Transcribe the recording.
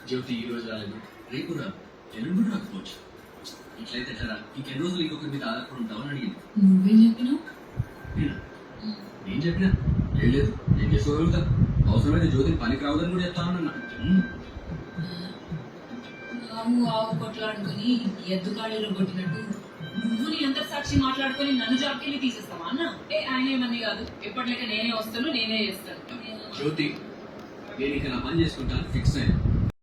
జ్యోతి ఈ రోజు రాలేదు, రేపు రాదు, ఎల్లుండి రాకపోవచ్చు. ఇట్లయితే ఎట్లా? ఇంకెన్ని రోజులు ఇంకొకరి మీద ఆధారపడి ఉంటామని అడిగింది. నువ్వేం చెప్పినావు? నేను చెప్పినా ఏం లేదు, నేను చేసుకోగలుగుతా. అవసరమైతే జ్యోతిని పనికి రావద్దని కూడా చెప్తానన్నా. ఆవు ఆవు కొట్లాడుకొని ఎద్దు కాళ్ళలో కొట్టినట్టు నువ్వు నీ అంత సాక్షి మాట్లాడుకొని నన్ను జాబ్కెళ్ళి తీసేస్తావా అన్న? ఆయన ఏమని కాదు, ఎప్పటిలేక నేనే వస్తాను, నేనే చేస్తాను. జ్యోతి, నేను ఇక నా పని చేసుకుంటాను ఫిక్స్ అయ్యాను.